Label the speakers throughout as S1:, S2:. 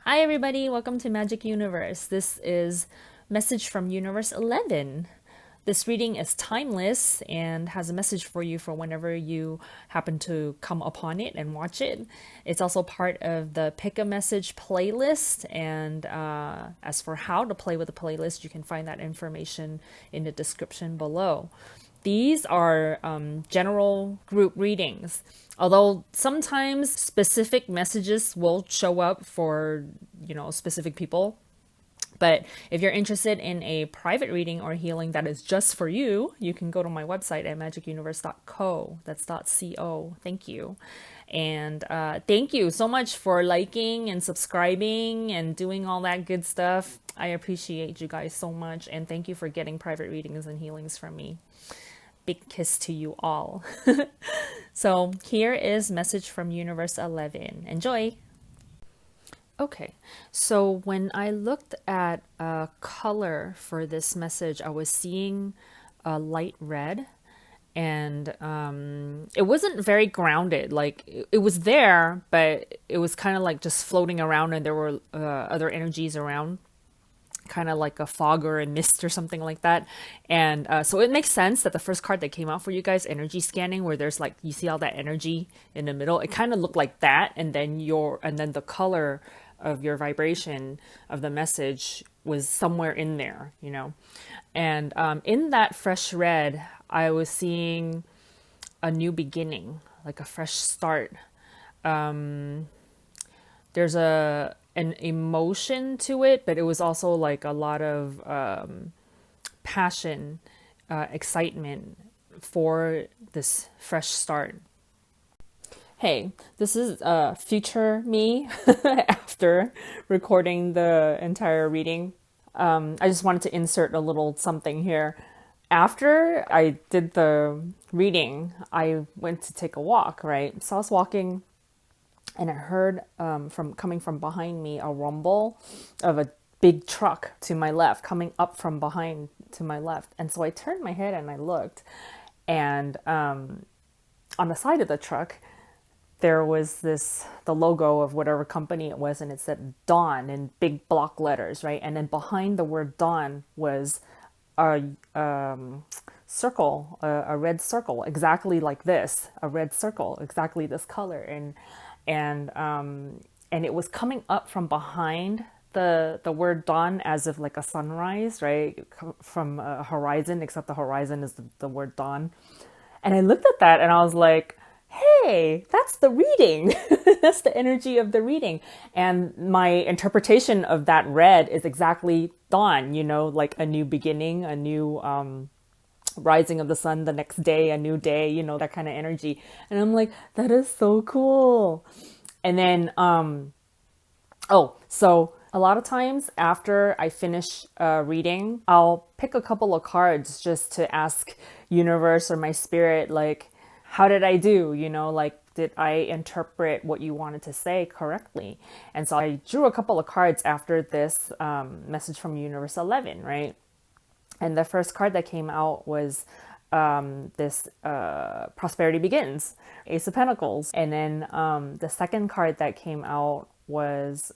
S1: Hi, everybody. Welcome to Magic Universe. This is Message from Universe 11. This reading is timeless and has a message for you for whenever you happen to come upon it and watch it. It's also part of the Pick a Message playlist. And as for how to play with the playlist, you can find that information in the description below. These are general group readings, although sometimes specific messages will show up for, specific people. But if you're interested in a private reading or healing that is just for you, you can go to my website at magicuniverse.co. That's .co. Thank you. And thank you so much for liking and subscribing and doing all that good stuff. I appreciate you guys so much. And thank you for getting private readings and healings from me. Big kiss to you all. So here is Message from Universe 11. Enjoy! Okay, so when I looked at a color for this message, I was seeing a light red, and it wasn't very grounded. Like it was there, but it was kind of like just floating around, and there were other energies around, kind of like a fog or a mist or something like that. And so it makes sense that the first card that came out for you guys, energy scanning, where there's like, you see all that energy in the middle, it kind of looked like that. And then the color of your vibration of the message was somewhere in there, and in that fresh red, I was seeing a new beginning, like a fresh start. There's an emotion to it, but it was also like a lot of passion, excitement for this fresh start. Hey, this is future me after recording the entire reading. I just wanted to insert a little something here. After I did the reading, I went to take a walk, right? So I was walking, and I heard from coming from behind me a rumble of a big truck to my left, coming up from behind to my left. And so I turned my head and I looked, and on the side of the truck, there was the logo of whatever company it was, and it said Dawn in big block letters, right? And then behind the word Dawn was a circle, a red circle, exactly like this, a red circle, exactly this color, and it was coming up from behind the word dawn, as if like a sunrise, right, from a horizon, except the horizon is the word dawn. And I looked at that and I was like, hey, that's the reading. That's the energy of the reading. And my interpretation of that red is exactly dawn, like a new beginning, a new rising of the sun the next day, a new day, that kind of energy. And I'm like, that is so cool. And then, so a lot of times after I finish reading, I'll pick a couple of cards just to ask universe or my spirit, like, how did I do? Like, did I interpret what you wanted to say correctly? And so I drew a couple of cards after this message from Universe 11, right? And the first card that came out was this Prosperity Begins, Ace of Pentacles. And then the second card that came out was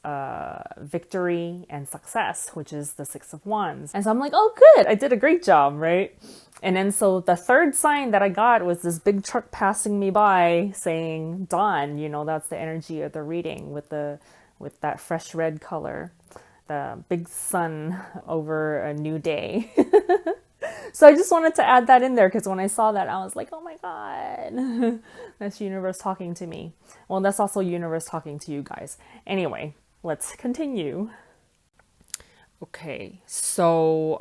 S1: Victory and Success, which is the Six of Wands. And so I'm like, oh, good, I did a great job, right? And then so the third sign that I got was this big truck passing me by saying dawn, that's the energy of the reading with that fresh red color, the big sun over a new day. So I just wanted to add that in there because when I saw that, I was like, oh my God, that's universe talking to me. Well, that's also universe talking to you guys. Anyway, let's continue. Okay, so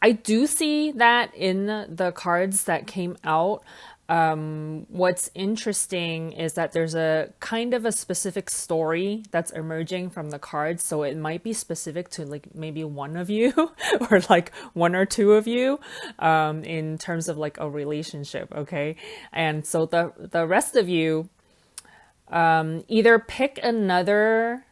S1: I do see that in the cards that came out. What's interesting is that there's a kind of a specific story that's emerging from the cards. So it might be specific to like maybe one of you or like one or two of you in terms of like a relationship. Okay. And so the rest of you either pick another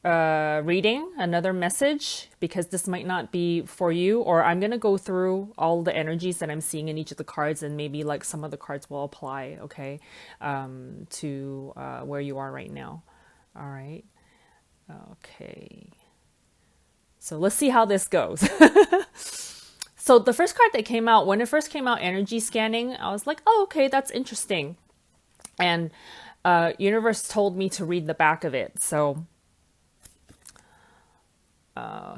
S1: reading, another message, because this might not be for you, or I'm going to go through all the energies that I'm seeing in each of the cards, and maybe like some of the cards will apply, okay, to where you are right now. All right. Okay. So let's see how this goes. So the first card that came out, when it first came out, energy scanning, I was like, oh, okay, that's interesting. And universe told me to read the back of it. So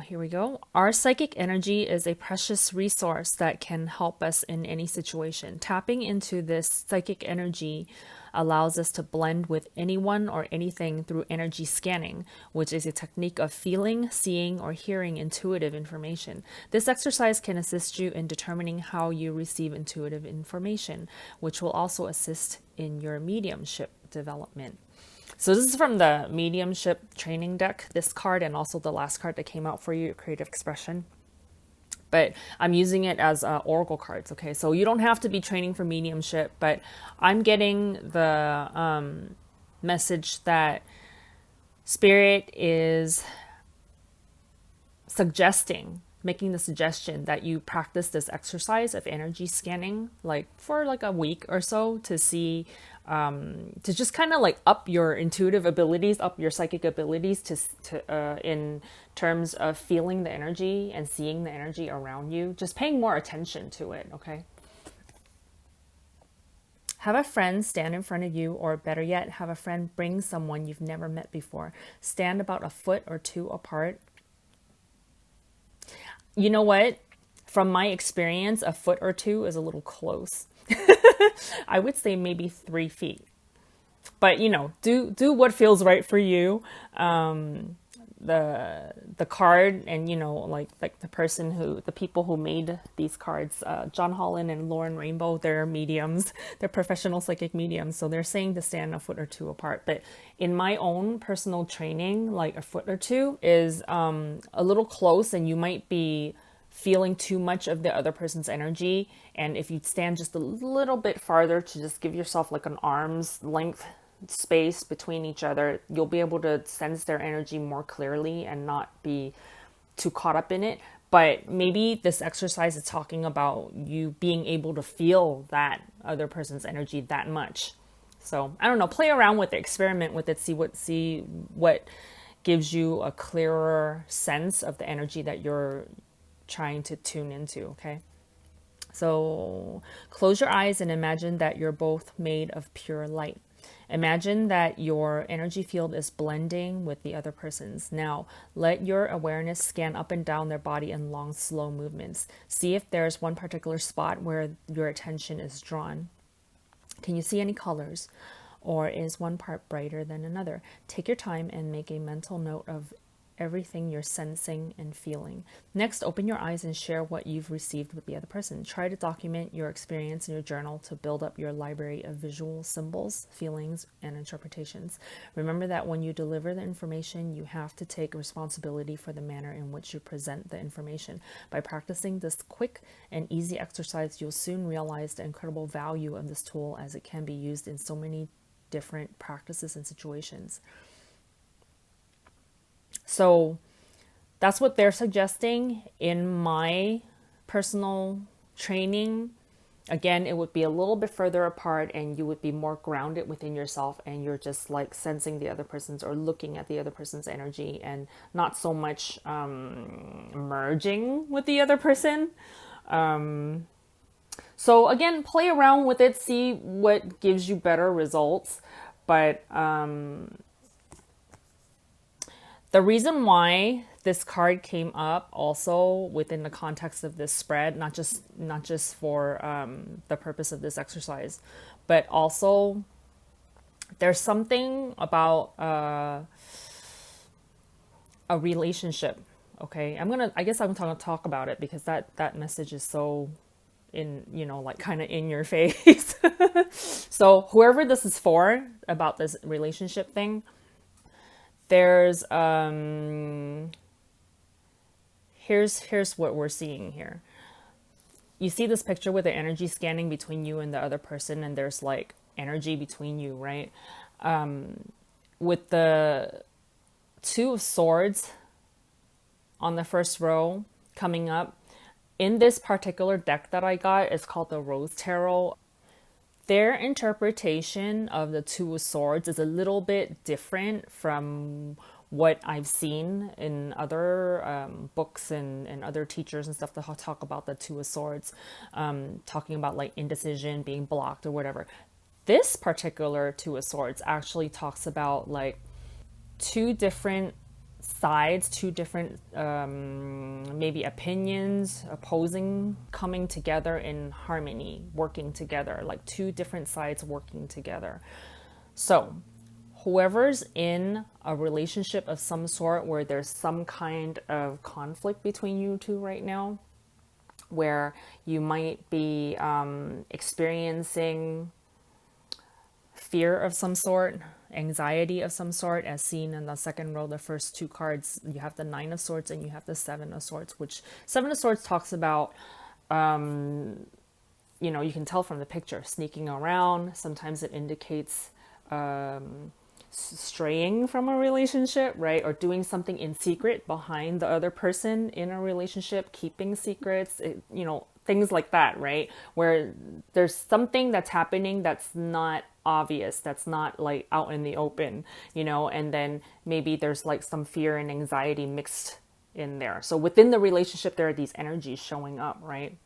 S1: here we go. Our psychic energy is a precious resource that can help us in any situation. Tapping into this psychic energy allows us to blend with anyone or anything through energy scanning, which is a technique of feeling, seeing, or hearing intuitive information. This exercise can assist you in determining how you receive intuitive information, which will also assist in your mediumship development. So this is from the mediumship training deck, this card, and also the last card that came out for you, creative expression. But I'm using it as oracle cards. Okay, so you don't have to be training for mediumship, but I'm getting the message that Spirit is making the suggestion that you practice this exercise of energy scanning, like for like a week or so, to see, to just kind of like up your intuitive abilities, up your psychic abilities to in terms of feeling the energy and seeing the energy around you, just paying more attention to it. Okay. Have a friend stand in front of you, or better yet, have a friend bring someone you've never met before. Stand about a foot or two apart. You know what? From my experience, a foot or two is a little close. I would say maybe 3 feet. But do what feels right for you. The card, and like the people who made these cards, John Holland and Lauren Rainbow, they're mediums, they're professional psychic mediums, so they're saying to stand a foot or two apart. But in my own personal training, like a foot or two is a little close, and you might be feeling too much of the other person's energy. And if you stand just a little bit farther, to just give yourself like an arm's length space between each other, you'll be able to sense their energy more clearly and not be too caught up in it. But maybe this exercise is talking about you being able to feel that other person's energy that much. So I don't know, play around with it, experiment with it, see what gives you a clearer sense of the energy that you're trying to tune into. Okay. So close your eyes and imagine that you're both made of pure light. Imagine that your energy field is blending with the other person's. Now, let your awareness scan up and down their body in long, slow movements. See if there's one particular spot where your attention is drawn. Can you see any colors? Or is one part brighter than another? Take your time and make a mental note of everything you're sensing and feeling. Next, open your eyes and share what you've received with the other person. Try to document your experience in your journal to build up your library of visual symbols, feelings, and interpretations. Remember that when you deliver the information, you have to take responsibility for the manner in which you present the information. By practicing this quick and easy exercise, you'll soon realize the incredible value of this tool, as it can be used in so many different practices and situations. So that's what they're suggesting. In my personal training, again, it would be a little bit further apart, and you would be more grounded within yourself, and you're just like sensing the other person's, or looking at the other person's energy, and not so much merging with the other person. So again, play around with it, see what gives you better results. But the reason why this card came up also within the context of this spread, not just for the purpose of this exercise, but also there's something about a relationship. Okay, I guess I'm gonna talk about it, because that message is so like kind of in your face. So whoever this is for, about this relationship thing, there's here's what we're seeing here. You see this picture with the energy scanning between you and the other person, and there's like energy between you, right? With the Two of Swords on the first row coming up, in this particular deck that I got, it's called the Rose Tarot. Their interpretation of the Two of Swords is a little bit different from what I've seen in other books and other teachers and stuff that talk about the Two of Swords, talking about like indecision, being blocked or whatever. This particular Two of Swords actually talks about like two different sides, two different maybe opinions, opposing, coming together in harmony, working together, like two different sides working together. So, whoever's in a relationship of some sort where there's some kind of conflict between you two right now, where you might be experiencing fear of some sort, anxiety of some sort, as seen in the second row, the first two cards. You have the Nine of Swords and you have the Seven of Swords, which Seven of Swords talks about, you can tell from the picture, sneaking around. Sometimes it indicates straying from a relationship, right? Or doing something in secret behind the other person in a relationship, keeping secrets, things like that, right? Where there's something that's happening that's not obvious, that's not like out in the open, and then maybe there's like some fear and anxiety mixed in there. So within the relationship, there are these energies showing up, right?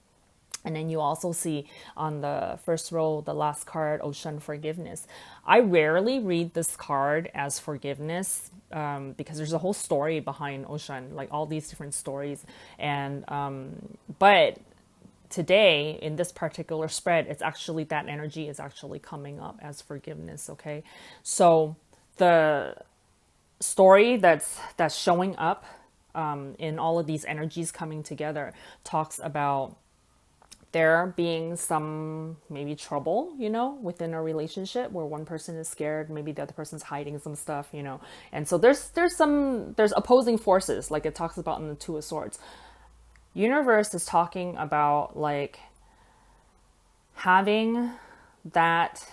S1: And then you also see on the first row, the last card, Ocean Forgiveness. I rarely read this card as forgiveness because there's a whole story behind Ocean, like all these different stories. And but today in this particular spread, it's actually that energy is actually coming up as forgiveness. Okay, so the story that's showing up in all of these energies coming together talks about there being some maybe trouble, within a relationship where one person is scared, maybe the other person's hiding some stuff, and so there's opposing forces, like it talks about in the Two of Swords. Universe is talking about like having that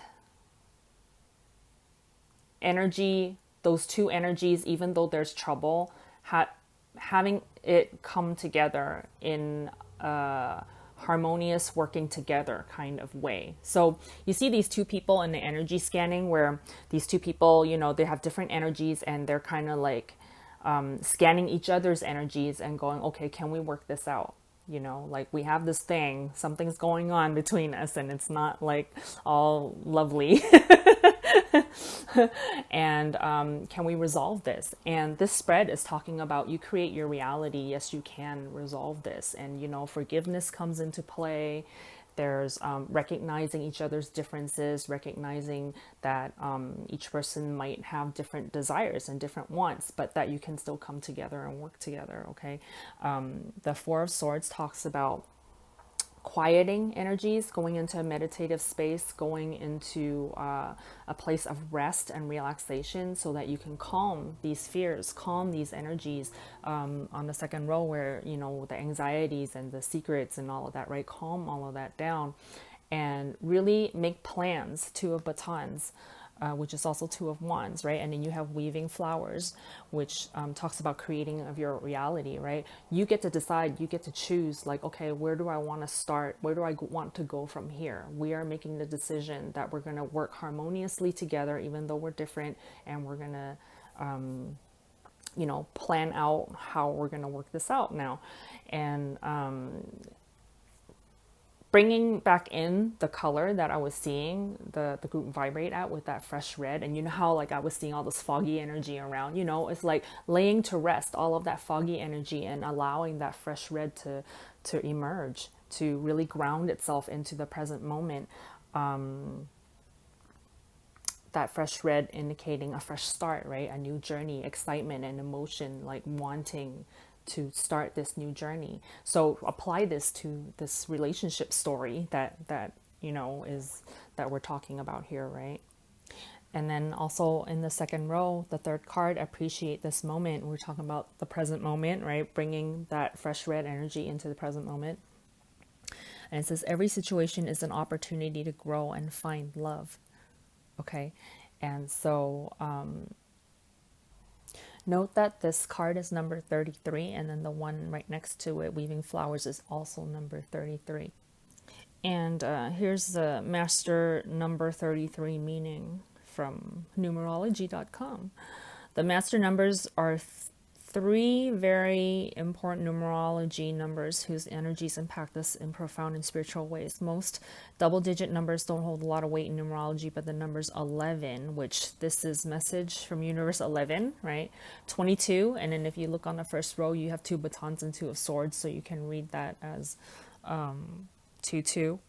S1: energy, those two energies, even though there's trouble, having it come together in harmonious working together kind of way. So you see these two people in the energy scanning where these two people, they have different energies and they're kind of like scanning each other's energies and going, okay, can we work this out? Like we have this thing, something's going on between us and it's not like all lovely. And can we resolve this? And this spread is talking about you create your reality. Yes, you can resolve this. And, forgiveness comes into play. There's recognizing each other's differences, recognizing that each person might have different desires and different wants, but that you can still come together and work together, okay? The Four of Swords talks about quieting energies, going into a meditative space, going into a place of rest and relaxation so that you can calm these fears, calm these energies on the second row where, the anxieties and the secrets and all of that, right? Calm all of that down and really make plans. Two of Batons, which is also Two of Wands, right? And then you have Weaving Flowers, which talks about creating of your reality, right? You get to decide, you get to choose, like, okay, where do I want to start? Where do I want to go from here? We are making the decision that we're going to work harmoniously together, even though we're different, and we're going to, plan out how we're going to work this out now. And bringing back in the color that I was seeing the group vibrate at with that fresh red. And how like I was seeing all this foggy energy around, it's like laying to rest all of that foggy energy and allowing that fresh red to emerge, to really ground itself into the present moment. That fresh red indicating a fresh start, right? A new journey, excitement and emotion, like wanting to start this new journey. So apply this to this relationship story that is that we're talking about here, right? And then also in the second row, the third card, appreciate this moment. We're talking about the present moment, right? Bringing that fresh red energy into the present moment. And it says every situation is an opportunity to grow and find love. Okay, and so note that this card is number 33, and then the one right next to it, Weaving Flowers, is also number 33. And here's the master number 33 meaning from numerology.com. The master numbers are three very important numerology numbers whose energies impact us in profound and spiritual ways. Most double digit numbers don't hold a lot of weight in numerology, but the numbers 11, which this is message from universe 11, right? 22, and then if you look on the first row, you have two batons and two of swords, so you can read that as 2 2,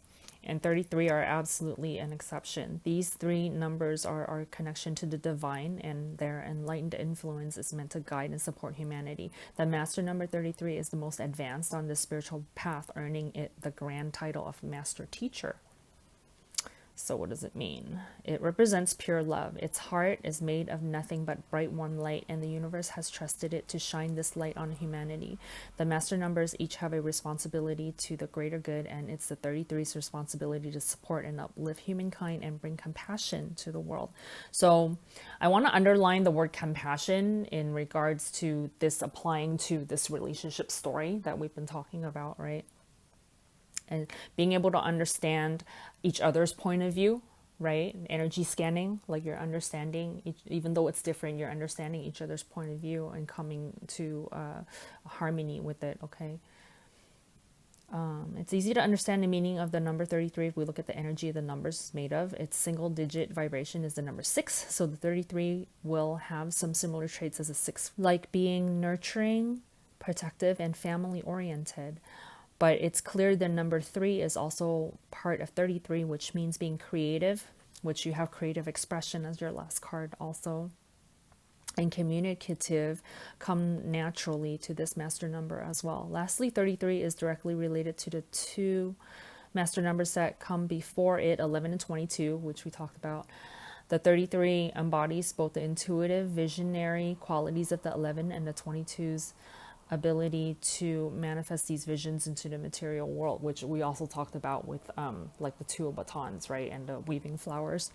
S1: and 33 are absolutely an exception. These three numbers are our connection to the divine, and their enlightened influence is meant to guide and support humanity. The master number 33 is the most advanced on the spiritual path, earning it the grand title of master teacher. So what does it mean? It represents pure love. Its heart is made of nothing but bright warm light, and the universe has trusted it to shine this light on humanity. The master numbers each have a responsibility to the greater good, and it's the 33's responsibility to support and uplift humankind and bring compassion to the world. So I want to underline the word compassion in regards to this applying to this relationship story that we've been talking about, right? And being able to understand each other's point of view, right? Energy scanning, like you're understanding, even though it's different, you're understanding each other's point of view and coming to harmony with it, okay? It's easy to understand the meaning of the number 33 if we look at the energy the numbers is made of. Its single digit vibration is the number 6, so the 33 will have some similar traits as a 6, like being nurturing, protective, and family oriented. But it's clear the number 3 is also part of 33, which means being creative, which you have creative expression as your last card also. And communicative come naturally to this master number as well. Lastly, 33 is directly related to the two master numbers that come before it, 11 and 22, which we talked about. The 33 embodies both the intuitive, visionary qualities of the 11 and the 22's ability to manifest these visions into the material world, which we also talked about with like the two batons, right, and the weaving flowers.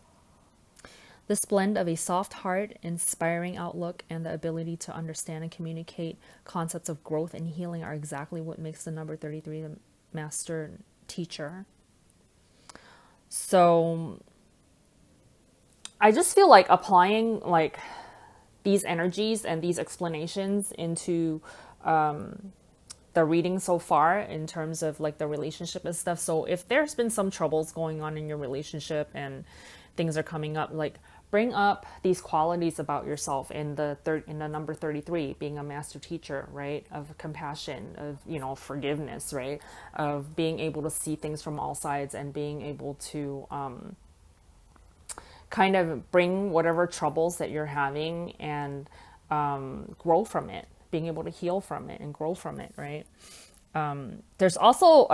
S1: This blend of a soft heart, inspiring outlook, and the ability to understand and communicate concepts of growth and healing are exactly what makes the number 33 the master teacher. So I just feel like applying like these energies and these explanations into the reading so far in terms of like the relationship and stuff. So if there's been some troubles going on in your relationship and things are coming up, like bring up these qualities about yourself in the number 33, being a master teacher, right? Of compassion, of, you know, forgiveness, right? Of being able to see things from all sides and being able to kind of bring whatever troubles that you're having and grow from it, being able to heal from it and grow from it, right? There's also,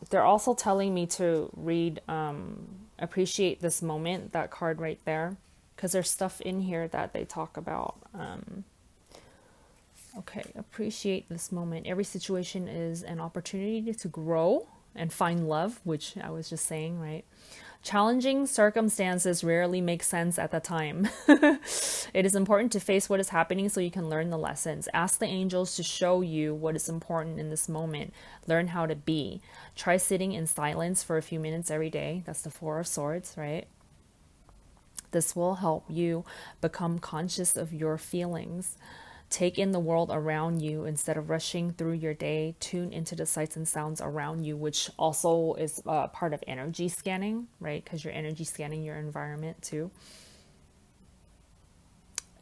S1: they're also telling me to read, appreciate this moment, that card right there, because there's stuff in here that they talk about. Okay, appreciate this moment. Every situation is an opportunity to grow and find love, which I was just saying, right? Challenging circumstances rarely make sense at the time. It is important to face what is happening so you can learn the lessons. Ask the angels to show you what is important in this moment. Learn how to be. Try sitting in silence for a few minutes every day. That's the Four of Swords, right? This will help you become conscious of your feelings. Take in the world around you instead of rushing through your day. Tune into the sights and sounds around you, which also is part of energy scanning, right? Because you're energy scanning your environment too.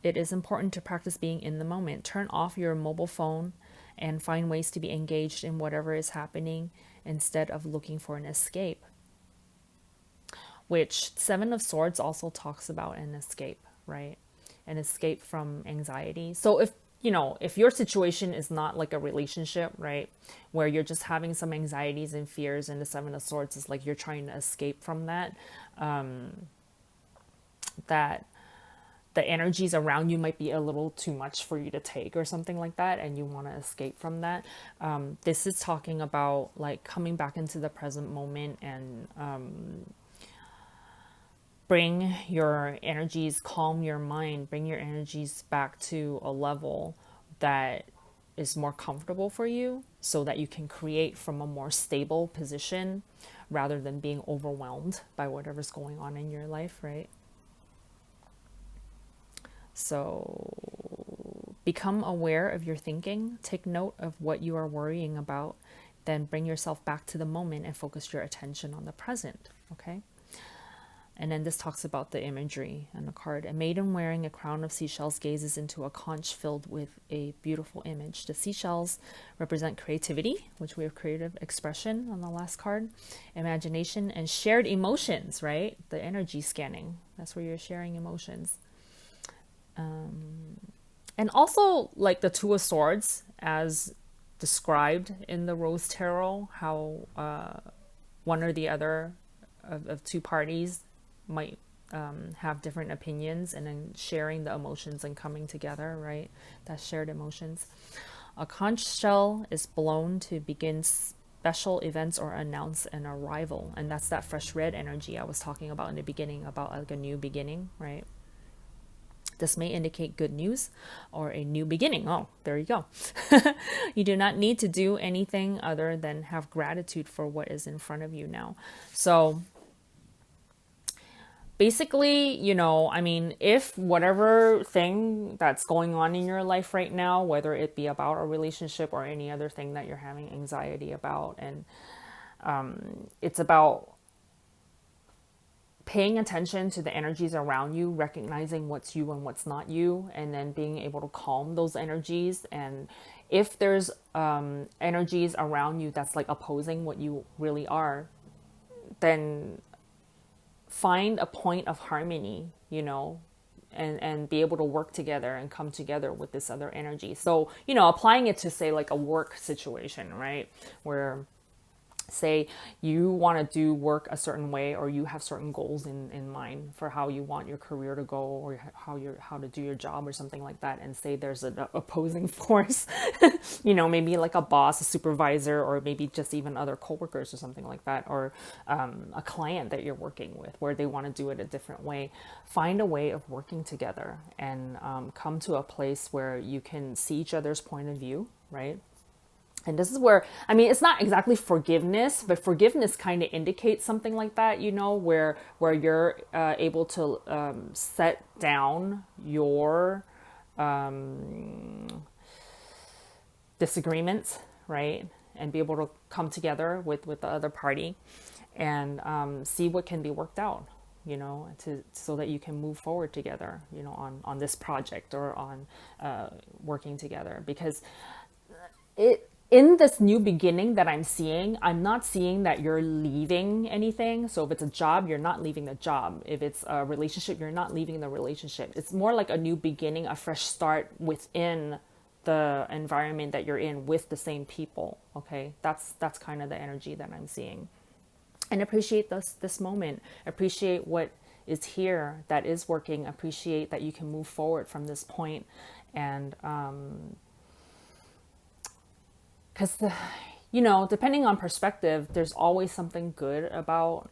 S1: It is important to practice being in the moment. Turn off your mobile phone and find ways to be engaged in whatever is happening instead of looking for an escape. Which Seven of Swords also talks about an escape, right? An escape from anxiety. So if, you know, if your situation is not like a relationship, right, where you're just having some anxieties and fears, and the Seven of Swords is like you're trying to escape from that, that the energies around you might be a little too much for you to take or something like that, and you want to escape from that. This is talking about like coming back into the present moment and bring your energies, calm your mind, bring your energies back to a level that is more comfortable for you so that you can create from a more stable position rather than being overwhelmed by whatever's going on in your life, right? So become aware of your thinking, take note of what you are worrying about, then bring yourself back to the moment and focus your attention on the present. Okay. And then this talks about the imagery on the card. A maiden wearing a crown of seashells gazes into a conch filled with a beautiful image. The seashells represent creativity, which we have creative expression on the last card, imagination, and shared emotions, right? The energy scanning. That's where you're sharing emotions. And also, like the Two of Swords, as described in the Rose Tarot, how one or the other of two parties might have different opinions, and then sharing the emotions and coming together, right? That's shared emotions. A conch shell is blown to begin special events or announce an arrival. And that's that fresh red energy I was talking about in the beginning, about like a new beginning, right? This may indicate good news or a new beginning. Oh, there you go. You do not need to do anything other than have gratitude for what is in front of you now. So basically, I mean, if whatever thing that's going on in your life right now, whether it be about a relationship or any other thing that you're having anxiety about, and it's about paying attention to the energies around you, recognizing what's you and what's not you, and then being able to calm those energies. And if there's energies around you that's like opposing what you really are, then find a point of harmony, and be able to work together and come together with this other energy. So, applying it to, say, like a work situation, right? Where, say, you want to do work a certain way, or you have certain goals in mind for how you want your career to go, or how to do your job or something like that. And say there's an opposing force, maybe like a boss, a supervisor, or maybe just even other coworkers or something like that, or a client that you're working with where they want to do it a different way. Find a way of working together and come to a place where you can see each other's point of view, right? And this is where, I mean, it's not exactly forgiveness, but forgiveness kind of indicates something like that, where you're able to set down your disagreements, right? And be able to come together with the other party and see what can be worked out, so that you can move forward together, on this project, or on working together. Because in this new beginning that I'm seeing, I'm not seeing that you're leaving anything. So if it's a job, you're not leaving the job. If it's a relationship, you're not leaving the relationship. It's more like a new beginning, a fresh start within the environment that you're in with the same people. Okay, that's kind of the energy that I'm seeing. And appreciate this moment. Appreciate what is here that is working. Appreciate that you can move forward from this point. And because depending on perspective, there's always something good about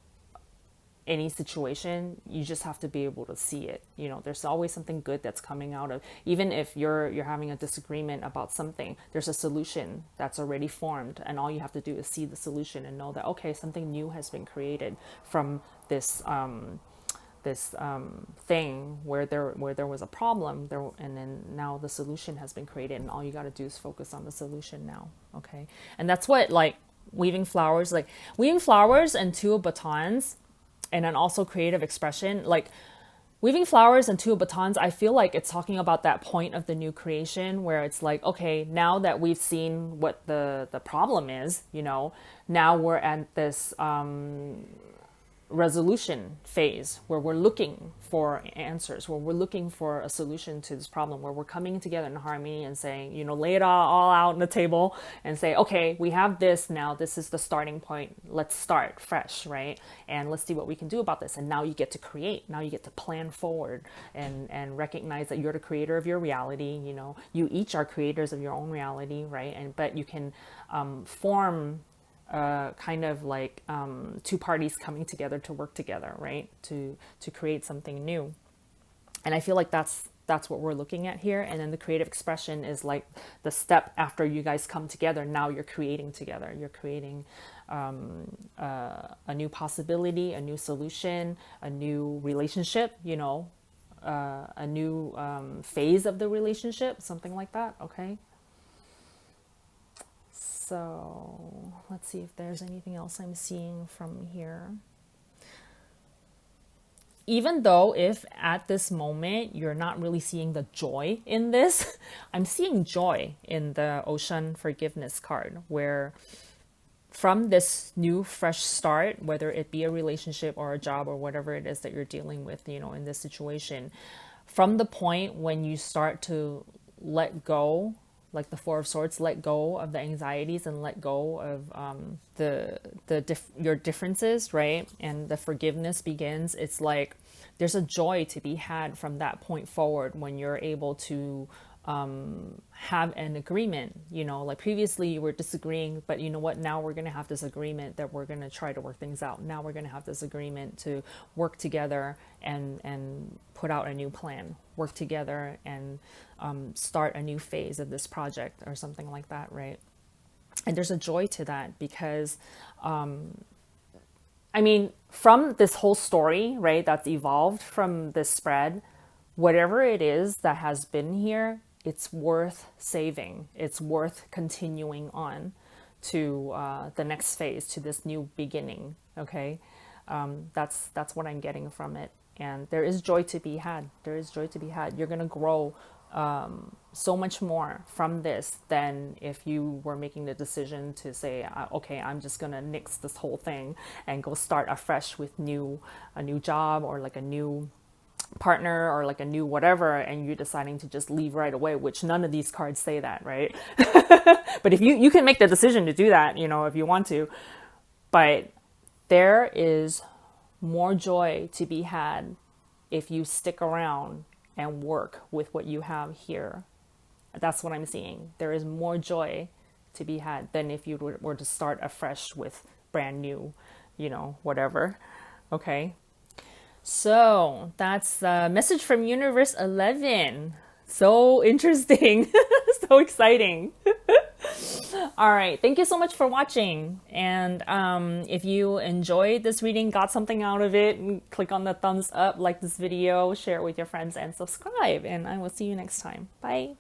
S1: any situation. You just have to be able to see it. There's always something good that's coming out of, even if you're having a disagreement about something, there's a solution that's already formed, and all you have to do is see the solution and know that, okay, something new has been created from this thing where there was a problem there, and then now the solution has been created, and all you got to do is focus on the solution now. Okay. And that's what, like, weaving flowers and Two of Batons, and then also creative expression, like weaving flowers and Two of Batons, I feel like it's talking about that point of the new creation where it's like, okay, now that we've seen what the problem is, now we're at this resolution phase where we're looking for answers, where we're looking for a solution to this problem, where we're coming together in harmony and saying, lay it all out on the table and say, okay, we have this now. This is the starting point. Let's start fresh, right? And let's see what we can do about this. And now you get to create. Now you get to plan forward and recognize that you're the creator of your reality. You each are creators of your own reality, right? But you can form kind of like two parties coming together to work together, right? To create something new. And I feel like that's what we're looking at here. And then the creative expression is like the step after you guys come together. Now you're creating together. You're creating a new possibility, a new solution, a new relationship, phase of the relationship, something like that. Okay. So let's see if there's anything else I'm seeing from here. Even though if at this moment you're not really seeing the joy in this, I'm seeing joy in the Ocean Forgiveness card, where from this new fresh start, whether it be a relationship or a job or whatever it is that you're dealing with, in this situation, from the point when you start to let go, like the Four of Swords, let go of the anxieties and let go of your differences, right? And the forgiveness begins. It's like there's a joy to be had from that point forward when you're able to have an agreement. Like previously you were disagreeing, but you know what, now we're going to have this agreement that we're going to try to work things out. Now we're going to have this agreement to work together and put out a new plan, work together and start a new phase of this project or something like that, right? And there's a joy to that because from this whole story, right, that's evolved from this spread, whatever it is that has been here, it's worth saving. It's worth continuing on to the next phase, to this new beginning. Okay, that's what I'm getting from it, and there is joy to be had. There is joy to be had. You're gonna grow so much more from this than if you were making the decision to say, okay, I'm just gonna nix this whole thing and go start afresh with a new job or like a new partner or like a new whatever, and you're deciding to just leave right away, which none of these cards say that, right? But if you can make the decision to do that, if you want to, but there is more joy to be had if you stick around and work with what you have here. That's what I'm seeing. There is more joy to be had than if you were to start afresh with brand new, whatever. Okay. So that's the message from Universe 11. So interesting. So exciting. All right. Thank you so much for watching. And if you enjoyed this reading, got something out of it, click on the thumbs up, like this video, share it with your friends, and subscribe. And I will see you next time. Bye.